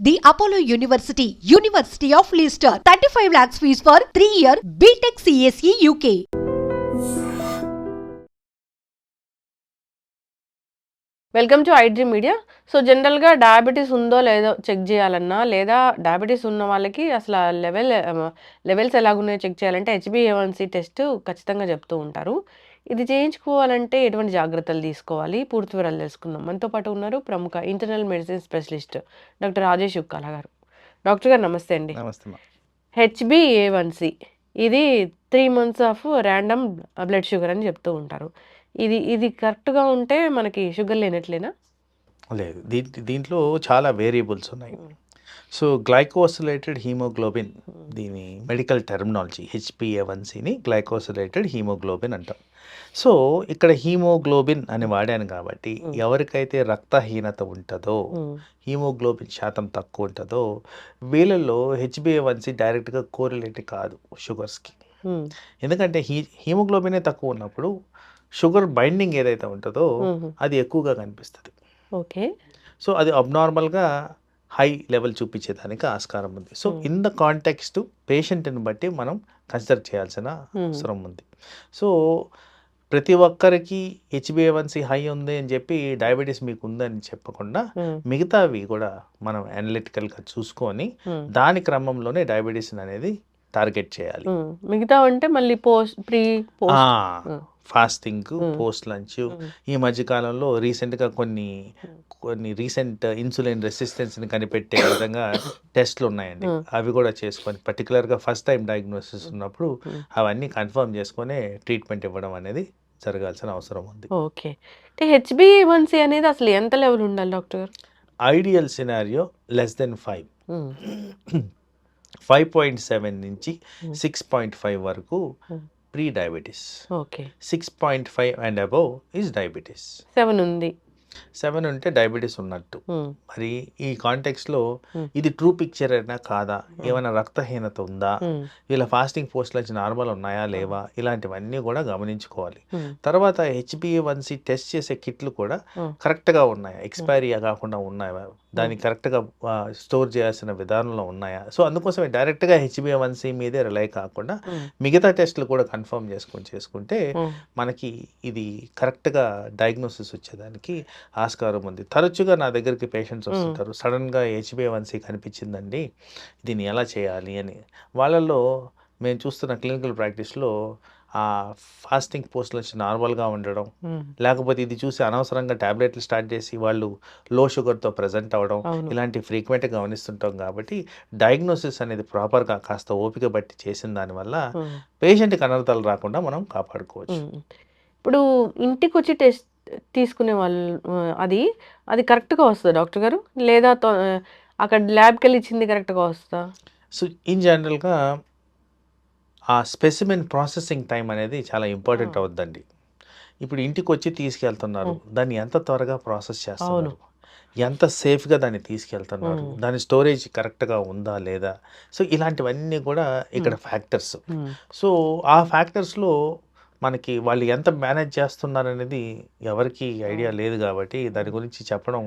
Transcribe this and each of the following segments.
The Apollo University, University of Leicester. 35 lakhs fees for 3-year BTech CSE UK. Welcome to iDream media. So జనరల్గా diabetes ఉందో లేదో check చేయాలన్నా, లేదా diabetes ఉన్న వాళ్ళకి అసలు లెవెల్స్ ఎలాగున్నాయో చెక్ చేయాలంటే HbA1c టెస్ట్ ఖచ్చితంగా చెప్తూ ఉంటారు. ఇది చేయించుకోవాలంటే ఎటువంటి జాగ్రత్తలు తీసుకోవాలి, పూర్తి వివరాలు తెలుసుకుందాం. మనతో పాటు ఉన్నారు ప్రముఖ internal medicine specialist doctor Rajesh Ukkala గారు. డాక్టర్ గారు నమస్తే అండి. నమస్తే. HbA1c ఇది 3 months of random blood sugar అని చెప్తూ ఉంటారు. ఇది కరెక్ట్గా ఉంటే మనకి షుగర్ లేనట్లేనా? లేదు, దీంట్లో చాలా వేరియబుల్స్ ఉన్నాయి. సో గ్లైకోసిలేటెడ్ హీమోగ్లోబిన్, దీని మెడికల్ టెర్మినాలజీ HbA1cని గ్లైకోసిలేటెడ్ హీమోగ్లోబిన్ అంటాం. సో ఇక్కడ హీమోగ్లోబిన్ అని వాడాను కాబట్టి ఎవరికైతే రక్తహీనత ఉంటుందో, హీమోగ్లోబిన్ శాతం తక్కువ ఉంటుందో వీళ్ళల్లో HbA1c డైరెక్ట్గా కోరిలేట్ కాదు షుగర్స్కి. ఎందుకంటే హీమోగ్లోబినే తక్కువ ఉన్నప్పుడు షుగర్ బైండింగ్ ఏదైతే ఉంటుందో అది ఎక్కువగా కనిపిస్తుంది. ఓకే. సో అది అబ్నార్మల్గా హై లెవెల్ చూపించేదానికి ఆస్కారం ఉంది. సో ఇన్ ద కాంటెక్స్ట్ పేషెంట్ని బట్టి మనం కన్సిడర్ చేయాల్సిన అవసరం ఉంది. సో ప్రతి ఒక్కరికి HbA1c హై ఉంది అని చెప్పి డయాబెటీస్ మీకు ఉందని చెప్పకుండా మిగతావి కూడా మనం అనలిటికల్గా చూసుకొని దాని క్రమంలోనే డయాబెటీస్ అనేది టార్గెట్ చేయాలి. మిగతా అంటే మళ్ళీ ఫాస్టింగ్, పోస్ట్ లంచ్, ఈ మధ్యకాలంలో రీసెంట్గా కొన్ని రీసెంట్ ఇన్సులిన్ రెసిస్టెన్స్ని కనిపెట్టే విధంగా టెస్ట్లు ఉన్నాయండి. అవి కూడా చేసుకొని పర్టికులర్గా ఫస్ట్ టైం డయాగ్నోసిస్ ఉన్నప్పుడు అవన్నీ కన్ఫర్మ్ చేసుకొని ట్రీట్మెంట్ ఇవ్వడం అనేది జరగాల్సిన అవసరం ఉంది. ఓకే. అంటే HbA1c అనేది అసలు ఎంత లెవెల్ ఉండాలి డాక్టర్ గారు? ఐడియల్ సినారియో లెస్ దెన్ 5, 5.7 నుంచి 6.5 వరకు pre diabetes. Okay. 6.5 and above is diabetes. 7 ఉంది. 7 ఉంటే డయాబెటీస్ ఉన్నట్టు. మరి ఈ కాంటెక్స్లో ఇది ట్రూ పిక్చర్ అయినా కాదా, ఏమైనా రక్తహీనత ఉందా, వీళ్ళ ఫాస్టింగ్ పోస్ట్ లంచ్ నార్మల్ ఉన్నాయా లేవా, ఇలాంటివన్నీ కూడా గమనించుకోవాలి. తర్వాత HbA1c టెస్ట్ చేసే కిట్లు కూడా కరెక్ట్గా ఉన్నాయా, ఎక్స్పైరీ కాకుండా ఉన్నాయా, దాన్ని కరెక్ట్గా స్టోర్ చేయాల్సిన విధానంలో ఉన్నాయా. సో అందుకోసమే డైరెక్ట్గా HbA1c మీదే రిలై కాకుండా మిగతా టెస్టులు కూడా కన్ఫర్మ్ చేసుకుంటే మనకి ఇది కరెక్ట్గా డయాగ్నోసిస్ వచ్చేదానికి ఆస్కారం ఉంది. తరచుగా నా దగ్గరికి పేషెంట్స్ వస్తుంటారు, సడన్గా HbA1c కనిపించిందండి, దీన్ని ఎలా చేయాలి అని. వాళ్ళల్లో మేము చూస్తున్న క్లినికల్ ప్రాక్టీస్లో ఆ ఫాస్టింగ్ పోస్ట్ లంచ్ నార్మల్గా ఉండడం, లేకపోతే ఇది చూసి అనవసరంగా ట్యాబ్లెట్లు స్టార్ట్ చేసి వాళ్ళు లో షుగర్తో ప్రజెంట్ అవ్వడం, ఇలాంటి ఫ్రీక్వెంట్గా గమనిస్తుంటాం. కాబట్టి డయాగ్నోసిస్ అనేది ప్రాపర్గా కాస్త ఓపిక బట్టి చేసిన దానివల్ల పేషెంట్కి అనర్థాలు రాకుండా మనం కాపాడుకోవచ్చు. ఇప్పుడు ఇంటికి వచ్చి టెస్ట్ తీసుకునే వాళ్ళు అది కరెక్ట్గా వస్తుందా డాక్టర్ గారు, లేదా అక్కడ ల్యాబ్కి వెళ్ళి ఇచ్చింది కరెక్ట్గా వస్తుందా? సో ఇన్ జనరల్గా ఆ స్పెసిమెన్ ప్రాసెసింగ్ టైం అనేది చాలా ఇంపార్టెంట్ అవుద్దండి. ఇప్పుడు ఇంటికి వచ్చి తీసుకెళ్తున్నారు, దాన్ని ఎంత త్వరగా ప్రాసెస్ చేస్తున్నారు, ఎంత సేఫ్గా దాన్ని తీసుకెళ్తున్నారు, దాని స్టోరేజ్ కరెక్ట్గా ఉందా లేదా, సో ఇలాంటివన్నీ కూడా ఇక్కడ ఫ్యాక్టర్స్. సో ఆ ఫ్యాక్టర్స్లో మనకి వాళ్ళు ఎంత మేనేజ్ చేస్తున్నారనేది ఎవరికి ఐడియా లేదు కాబట్టి దాని గురించి చెప్పడం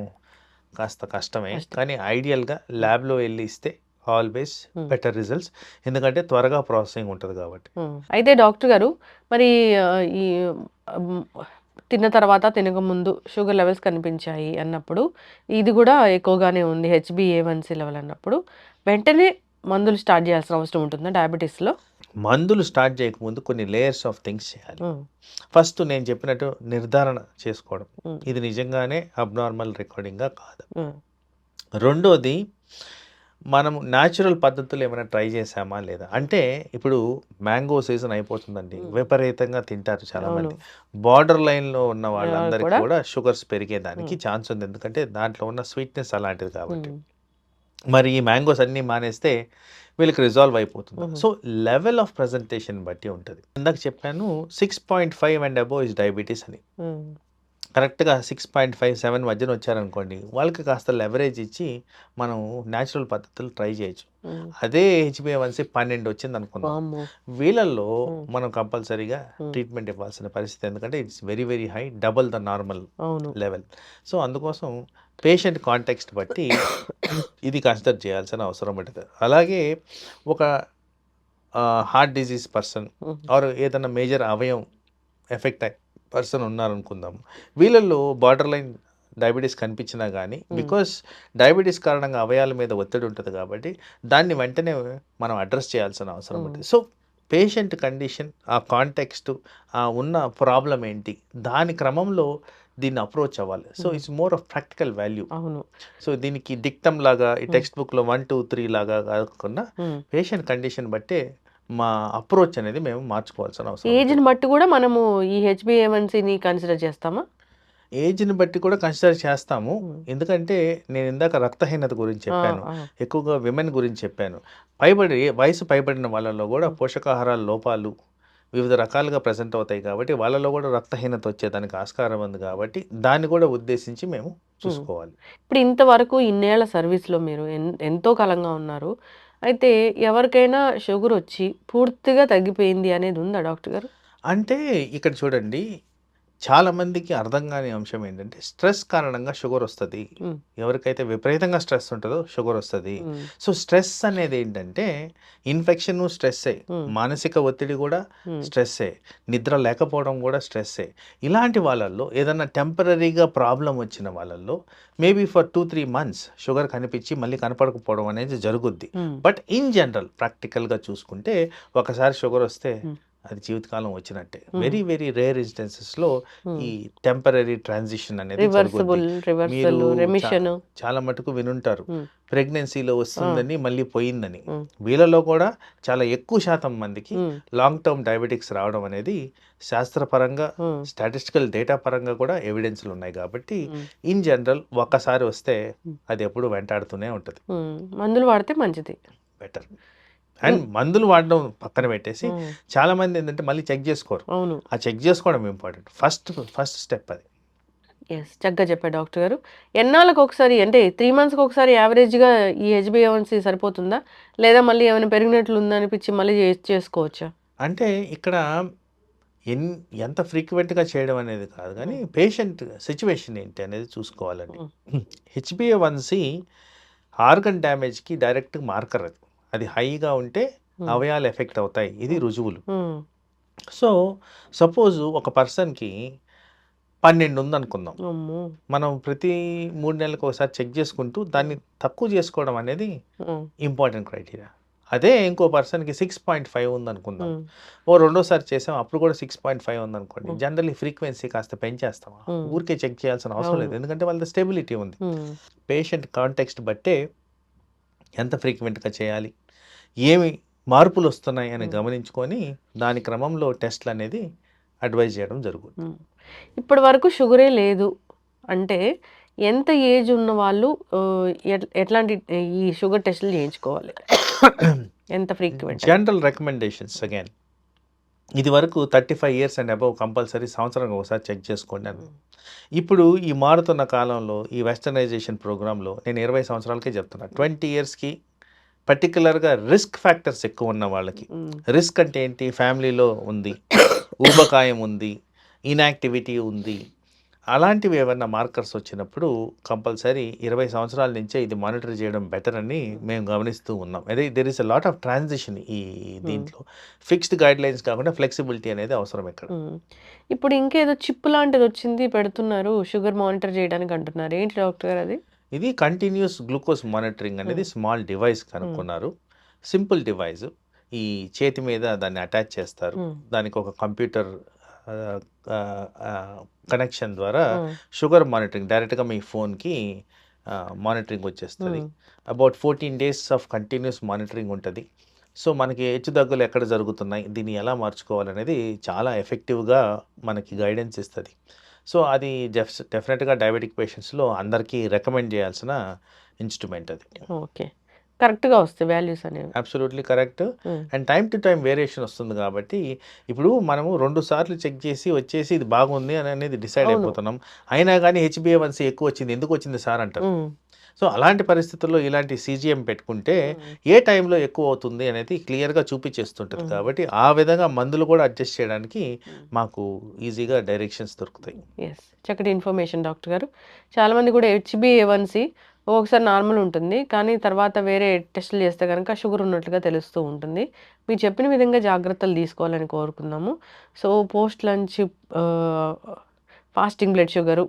కాస్త కష్టమే. కానీ ఐడియల్గా ల్యాబ్లో వెళ్ళి ఇస్తే ఆల్వేస్ బెటర్ రిజల్ట్స్, ఎందుకంటే త్వరగా ప్రాసెసింగ్ ఉంటుంది కాబట్టి. అయితే డాక్టర్ గారు, మరి ఈ తిన్న తర్వాత తినక ముందు షుగర్ లెవెల్స్ కనిపించాయి అన్నప్పుడు, ఇది కూడా ఎక్కువగానే ఉంది HbA1c లెవెల్ అన్నప్పుడు, వెంటనే మందులు స్టార్ట్ చేయాల్సిన అవసరం ఉంటుందా డయాబెటీస్లో? మందులు స్టార్ట్ చేయకముందు కొన్ని లేయర్స్ ఆఫ్ థింగ్స్ చేయాలి. ఫస్ట్ నేను చెప్పినట్టు నిర్ధారణ చేసుకోవడం, ఇది నిజంగానే అబ్నార్మల్ రికార్డింగ్గా కాదు. రెండోది, మనం న్యాచురల్ పద్ధతులు ఏమైనా ట్రై చేసామా లేదా. అంటే ఇప్పుడు మ్యాంగో సీజన్ అయిపోతుందండి, విపరీతంగా తింటారు చాలామంది. బార్డర్ లైన్లో ఉన్న వాళ్ళందరికీ కూడా షుగర్స్ పెరిగేదానికి ఛాన్స్ ఉంది, ఎందుకంటే దాంట్లో ఉన్న స్వీట్నెస్ అలాంటిది కాబట్టి. మరి ఈ మ్యాంగోస్ అన్నీ మానేస్తే వీళ్ళకి రిజాల్వ్ అయిపోతుంది. సో లెవెల్ ఆఫ్ ప్రజెంటేషన్ బట్టి ఉంటుంది. ఇందాక చెప్పాను 6.5 అండ్ అబోవ్ ఇస్ డయాబెటీస్ అని. కరెక్ట్గా 6.5, 7 మధ్యన వచ్చారనుకోండి, వాళ్ళకి కాస్త లెవరేజ్ ఇచ్చి మనం న్యాచురల్ పద్ధతులు ట్రై చేయొచ్చు. అదే HbA1c 12 వచ్చింది అనుకుందాం, వీళ్ళల్లో మనం కంపల్సరీగా ట్రీట్మెంట్ ఇవ్వాల్సిన పరిస్థితి, ఎందుకంటే it's very very high, double the normal level. So అందుకోసం పేషెంట్ కాంటెక్స్ట్ బట్టి ఇది కన్సిడర్ చేయాల్సిన అవసరం ఉంటుంది. అలాగే ఒక హార్ట్ డిజీజ్ పర్సన్ ఆర్ ఏదైనా మేజర్ అవయవం ఎఫెక్ట్ అయ్యే పర్సన్ ఉన్నారనుకుందాం, వీళ్ళల్లో బార్డర్ లైన్ డయాబెటీస్ కనిపించినా కానీ బికాస్ డయాబెటీస్ కారణంగా అవయాల మీద ఒత్తిడి ఉంటుంది కాబట్టి దాన్ని వెంటనే మనం అడ్రస్ చేయాల్సిన అవసరం ఉంటుంది. సో పేషెంట్ కండిషన్, ఆ కాంటెక్స్ట్, ఆ ఉన్న ప్రాబ్లం ఏంటి, దాని క్రమంలో దీన్ని అప్రోచ్ అవ్వాలి. So it's more of practical value. అవును. సో దీనికి డిక్టమ్ లాగా ఈ టెక్స్ట్ బుక్లో 1, 2, 3 లాగా కాకుండా పేషెంట్ కండిషన్ బట్టే మా అప్రోచ్ అనేది మేము మార్చుకోవాల్సిన అవసరం. ఏజ్ని బట్టి కూడా మనము ఈ HbA1cని కన్సిడర్ చేస్తామా? ఏజ్ని బట్టి కూడా కన్సిడర్ చేస్తాము. ఎందుకంటే నేను ఇందాక రక్తహీనత గురించి చెప్పాను, ఎక్కువగా విమెన్ గురించి చెప్పాను. వయసు పైబడిన వాళ్ళలో కూడా పోషకాహారాల లోపాలు వివిధ రకాలుగా ప్రజెంట్ అవుతాయి కాబట్టి వాళ్ళలో కూడా రక్తహీనత వచ్చేదానికి ఆస్కారం ఉంది కాబట్టి దాన్ని కూడా ఉద్దేశించి మేము చూసుకోవాలి. ఇప్పుడు ఇంతవరకు ఇన్నేళ్ల సర్వీస్లో మీరు ఎంతో కాలంగా ఉన్నారు. అయితే ఎవరికైనా షుగర్ వచ్చి పూర్తిగా తగ్గిపోయింది అనేది ఉందా డాక్టర్ గారు? అంటే ఇక్కడ చూడండి, చాలామందికి అర్థం కాని అంశం ఏంటంటే స్ట్రెస్ కారణంగా షుగర్ వస్తుంది. ఎవరికైతే విపరీతంగా స్ట్రెస్ ఉంటుందో షుగర్ వస్తుంది. సో స్ట్రెస్ అనేది ఏంటంటే ఇన్ఫెక్షన్ స్ట్రెస్సే, మానసిక ఒత్తిడి కూడా స్ట్రెస్సే, నిద్ర లేకపోవడం కూడా స్ట్రెస్సే. ఇలాంటి వాళ్ళల్లో ఏదైనా టెంపరీగా ప్రాబ్లం వచ్చిన వాళ్ళల్లో మేబీ ఫర్ 2-3 months షుగర్ కనిపించి మళ్ళీ కనపడకపోవడం అనేది జరుగుద్ది. బట్ ఇన్ జనరల్ ప్రాక్టికల్గా చూసుకుంటే ఒకసారి షుగర్ వస్తే అది జీవితకాలం వచ్చినట్టే. వెరీ వెరీ రేర్ ఇన్స్టెన్సెస్లో ఈ టెంపరీ ట్రాన్సిషన్ అనేది చాలా మటుకు వినుంటారు. ప్రెగ్నెన్సీలో వస్తుందని మళ్ళీ పోయిందని. వీళ్ళలో కూడా చాలా ఎక్కువ శాతం మందికి లాంగ్ టర్మ్ డయాబెటిక్స్ రావడం అనేది శాస్త్రపరంగా స్టాటిస్టికల్ డేటా పరంగా కూడా ఎవిడెన్స్లు ఉన్నాయి. కాబట్టి ఇన్ జనరల్ ఒక్కసారి వస్తే అది ఎప్పుడు వెంటాడుతూనే ఉంటుంది. మందులు వాడితే మంచిది, బెటర్. అండ్ మందులు వాడడం పక్కన పెట్టేసి చాలా మంది ఏంటంటే మళ్ళీ చెక్ చేసుకోరు. ఆ చెక్ చేసుకోవడం ఇంపార్టెంట్. ఫస్ట్ స్టెప్ అది. ఎస్, చక్కగా చెప్పారు డాక్టర్ గారు. ఎన్నాళ్ళకి ఒకసారి అంటే 3 monthsకి ఒకసారి యావరేజ్గా ఈ HbA1c సరిపోతుందా, లేదా మళ్ళీ ఏమైనా పెరిగినట్లు ఉందా అనిపించి మళ్ళీ చేసుకోవచ్చా? అంటే ఇక్కడ ఎంత ఫ్రీక్వెంట్గా చేయడం అనేది కాదు కానీ పేషెంట్ సిచ్యువేషన్ ఏంటి అనేది చూసుకోవాలండి. HbA1c ఆర్గన్ డ్యామేజ్కి డైరెక్ట్ మార్కర్ అది. అది హైగా ఉంటే అవయాలు ఎఫెక్ట్ అవుతాయి, ఇది రుజువులు. సో సపోజ్ ఒక పర్సన్కి 12 ఉందనుకుందాం, మనం ప్రతి 3 నెలలకు ఒకసారి చెక్ చేసుకుంటూ దాన్ని తక్కువ చేసుకోవడం అనేది ఇంపార్టెంట్ క్రైటీరియా. అదే ఇంకో పర్సన్కి 6.5 ఉందనుకుందాం, రెండోసారి చేసాం అప్పుడు కూడా 6.5 ఉందనుకోండి, జనరల్లీ ఫ్రీక్వెన్సీ కాస్త పెంచేస్తాం. ఊరికే చెక్ చేయాల్సిన అవసరం లేదు, ఎందుకంటే వాళ్ళ స్టెబిలిటీ ఉంది. పేషెంట్ కాంటెక్స్ట్ బట్టే ఎంత ఫ్రీక్వెంట్గా చేయాలి, ఏమి మార్పులు వస్తున్నాయి అని గమనించుకొని దాని క్రమంలో టెస్ట్లు అనేది అడ్వైజ్ చేయడం జరుగుతుంది. ఇప్పటి వరకు షుగరే లేదు అంటే ఎంత ఏజ్ ఉన్న వాళ్ళు ఎట్లాంటి ఈ షుగర్ టెస్టులు చేయించుకోవాలి, ఎంత ఫ్రీక్వెంట్? జనరల్ రికమెండేషన్స్ అగైన్ ఇది వరకు 35 years అండ్ అబవ్ కంపల్సరీ సంవత్సరానికి ఒకసారి చెక్ చేసుకోండి అని. ఇప్పుడు ఈ మారుతున్న కాలంలో ఈ వెస్టర్నైజేషన్ ప్రోగ్రాంలో నేను 20 సంవత్సరాలకే చెప్తున్నా. 20 yearsకి పర్టికులర్గా రిస్క్ ఫ్యాక్టర్స్ ఎక్కువ ఉన్న వాళ్ళకి, రిస్క్ అంటే ఏంటి, ఫ్యామిలీలో ఉంది, ఊబకాయం ఉంది, ఇన్యాక్టివిటీ ఉంది, అలాంటివి ఏమైనా మార్కర్స్ వచ్చినప్పుడు కంపల్సరీ 20 సంవత్సరాల నుంచే ఇది మానిటర్ చేయడం బెటర్ అని మేము గమనిస్తూ ఉన్నాం. అదే there is a lot of transition ఈ దీంట్లో. ఫిక్స్డ్ గైడ్ లైన్స్ కాకుండా ఫ్లెక్సిబిలిటీ అనేది అవసరం ఇక్కడ. ఇప్పుడు ఇంకేదో చిప్ లాంటిది వచ్చింది పెడుతున్నారు షుగర్ మానిటర్ చేయడానికి అంటున్నారు, ఏంటి డాక్టర్ గారు అది? ఇది కంటిన్యూస్ గ్లూకోజ్ మానిటరింగ్ అనేది స్మాల్ డివైస్ కనుక్కున్నారు. సింపుల్ డివైస్, ఈ చేతి మీద దాన్ని అటాచ్ చేస్తారు, దానికి ఒక కంప్యూటర్ కనెక్షన్ ద్వారా షుగర్ మానిటరింగ్ డైరెక్ట్గా మీ ఫోన్కి మానిటరింగ్ వచ్చేస్తుంది. About 14 days of continuous monitoring ఉంటుంది. సో మనకి హెచ్చుతగ్గులు ఎక్కడ జరుగుతున్నాయి, దీన్ని ఎలా మార్చుకోవాలనేది చాలా ఎఫెక్టివ్గా మనకి గైడెన్స్ ఇస్తుంది. సో అది డెఫినెట్గా డయాబెటిక్ పేషెంట్స్లో అందరికీ రికమెండ్ చేయాల్సిన ఇన్స్ట్రుమెంట్ అది. ఓకే, కరెక్ట్గా వస్తాయి వాల్యూస్ అనేవి. Absolutely correct. And time to time variation వస్తుంది కాబట్టి ఇప్పుడు మనము 2 సార్లు చెక్ చేసి వచ్చేసి ఇది బాగుంది అని అనేది డిసైడ్ అయిపోతున్నాం. అయినా కానీ HbA1c ఎక్కువ వచ్చింది, ఎందుకు వచ్చింది సార్ అంటారు. సో అలాంటి పరిస్థితుల్లో ఇలాంటి సీజీఎం పెట్టుకుంటే ఏ టైంలో ఎక్కువ అవుతుంది అనేది క్లియర్గా చూపించేస్తుంటుంది. కాబట్టి ఆ విధంగా మందులు కూడా అడ్జస్ట్ చేయడానికి మాకు ఈజీగా డైరెక్షన్స్ దొరుకుతాయి. ఎస్, చక్కటి ఇన్ఫర్మేషన్ డాక్టర్ గారు. చాలామంది కూడా HbA1c ఒకసారి నార్మల్ ఉంటుంది, కానీ తర్వాత వేరే టెస్టులు చేస్తే కనుక షుగర్ ఉన్నట్లుగా తెలుస్తూ ఉంటుంది. మీరు చెప్పిన విధంగా జాగ్రత్తలు తీసుకోవాలని కోరుకుందాము. So post lunch fasting blood sugar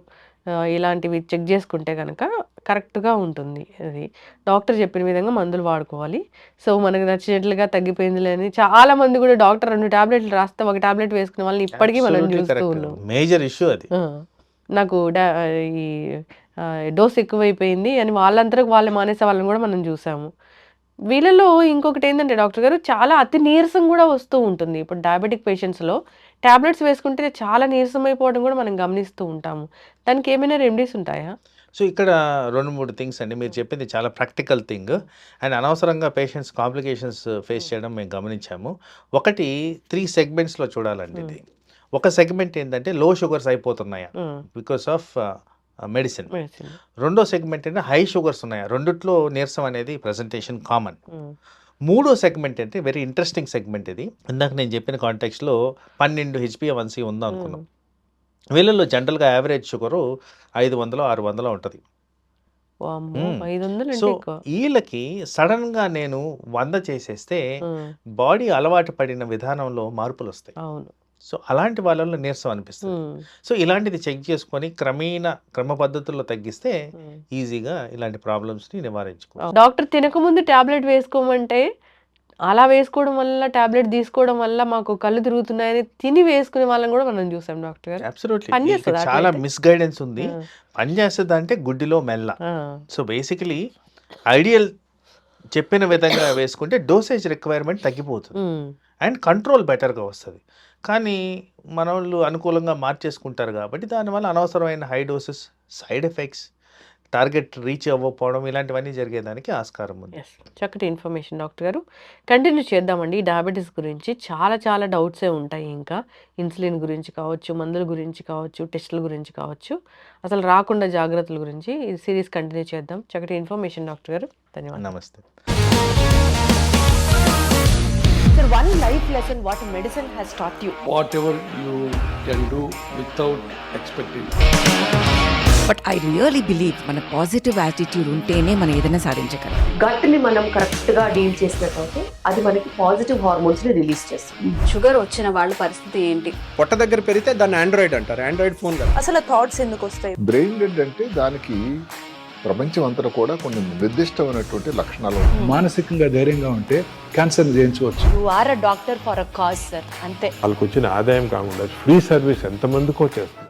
ఇలాంటివి చెక్ చేసుకుంటే కనుక కరెక్ట్గా ఉంటుంది. అది డాక్టర్ చెప్పిన విధంగా మందులు వాడుకోవాలి. సో మనకు నచ్చినట్లుగా తగ్గిపోయింది అని చాలామంది కూడా డాక్టర్ 2 టాబ్లెట్లు రాస్తే ఒక టాబ్లెట్ వేసుకునే వాళ్ళని ఇప్పటికీ మనం చూస్తూ ఉన్నాం. మేజర్ ఇష్యూ అది. నాకు ఈ డోస్ ఎక్కువైపోయింది అని వాళ్ళంతరకు వాళ్ళు మానేసే వాళ్ళని కూడా మనం చూసాము. వీళ్ళలో ఇంకొకటి ఏంటంటే డాక్టర్ గారు, చాలా అతి నీరసం కూడా వస్తూ ఉంటుంది. ఇప్పుడు డయాబెటిక్ పేషెంట్స్లో టాబ్లెట్స్ వేసుకుంటే చాలా నీరసం అయిపోవడం కూడా మనం గమనిస్తూ ఉంటాము. దానికి ఏమైనా రెమెడీస్ ఉంటాయా? సో ఇక్కడ 2-3 థింగ్స్ అండి. మీరు చెప్పింది చాలా ప్రాక్టికల్ థింగ్ అండ్ అనవసరంగా పేషెంట్స్ కాంప్లికేషన్స్ ఫేస్ చేయడం మేము గమనించాము. ఒకటి 3 సెగ్మెంట్స్లో చూడాలండి ఇది. ఒక సెగ్మెంట్ ఏంటంటే లో షుగర్స్ అయిపోతున్నాయా బికాస్ ఆఫ్ మెడిసిన్. రెండో సెగ్మెంట్ అంటే హై షుగర్స్ ఉన్నాయా, రెండిట్లో నీరసం అనేది ప్రజెంటేషన్ కామన్. మూడో సెగ్మెంట్ అంటే వెరీ ఇంట్రెస్టింగ్ సెగ్మెంట్ ఇది. ఇందాక నేను చెప్పిన కాంటెక్స్లో 12 HbA1c ఉందా అనుకున్నాం. వీళ్ళల్లో జనరల్గా యావరేజ్ షుగరు 500-600 ఉంటుంది. సో వీళ్ళకి సడన్గా నేను 100 చేసేస్తే బాడీ అలవాటు పడిన విధానంలో మార్పులు వస్తాయి. సో అలాంటి వాళ్ళలో నీరసం అనిపిస్తుంది. సో ఇలాంటిది చెక్ చేసుకొని క్రమ పద్ధతుల్లో తగ్గిస్తే ఈజీగా ఇలాంటి ప్రాబ్లమ్స్ని నివారించుకోవచ్చు. డాక్టర్ తినకముందు టాబ్లెట్ వేసుకోమంటే అలా వేసుకోవడం వల్ల, టాబ్లెట్ తీసుకోవడం వల్ల మాకు కళ్ళు తిరుగుతున్నాయని తిని వేసుకునే వాళ్ళని కూడా మనం చూసాం డాక్టర్ గారు. అబ్సల్యూట్లీ చాలా మిస్గైడెన్స్ ఉంది. పని చేస్తుంది అంటే గుడ్డిలో మెల్ల. సో బేసికలీ ఐడియల్ చెప్పిన విధంగా వేసుకుంటే డోసేజ్ రిక్వైర్మెంట్ తగ్గిపోతుంది అండ్ కంట్రోల్ బెటర్గా వస్తుంది. కానీ మన వాళ్ళు అనుకూలంగా మార్చేసుకుంటారు కాబట్టి దానివల్ల అనవసరమైన high doses, side effects, target reach అవ్వకపోవడం ఇలాంటివన్నీ జరిగేదానికి ఆస్కారం ఉంది. చక్కటి ఇన్ఫర్మేషన్ డాక్టర్ గారు. కంటిన్యూ చేద్దామండి. డయాబెటీస్ గురించి చాలా డౌట్సే ఉంటాయి. ఇంకా ఇన్సులిన్ గురించి కావచ్చు, మందుల గురించి కావచ్చు, టెస్టుల గురించి కావచ్చు, అసలు రాకుండా జాగ్రత్తల గురించి ఈ సిరీస్ కంటిన్యూ చేద్దాం. చక్కటి ఇన్ఫర్మేషన్ డాక్టర్ గారు. ధన్యవాదాలు. నమస్తే. Sir, one life lesson what medicine has taught you. Whatever you can do without expecting. But I really believe మన పాజిటివ్ యాటిట్యూడ్ ఉంటేనే మనం ఏదైనా సాధించగలం. గట్ని మనం కరెక్ట్గా డీల్ చేసినట్లయితే అది మనకి పాజిటివ్ హార్మోన్స్ని రిలీజ్ చేస్తుంది. షుగర్ వచ్చిన వాళ్ళ పరిస్థితి ఏంటి? పొట్ట దగ్గర పెరిగితే దాన్ని ఆండ్రాయిడ్ అంటారు, ఆండ్రాయిడ్ ఫోన్ కదా. అసలు థాట్స్ ఎందుకు వస్తాయి? బ్రెయిన్ డెడ్ అంటే దానికి ప్రపంచం అంతా కూడా కొన్ని నిర్దిష్టమైనటువంటి లక్షణాలు ఉంటాయి. మానసికంగా ధైర్యంగా ఉంటే క్యాన్సర్ జయించవచ్చు. You are a doctor for a cause sir, అంతే. వాళ్ళకి వచ్చిన ఆదాయం కాకుండా ఫ్రీ సర్వీస్ ఎంతమందికో చేస్తారు.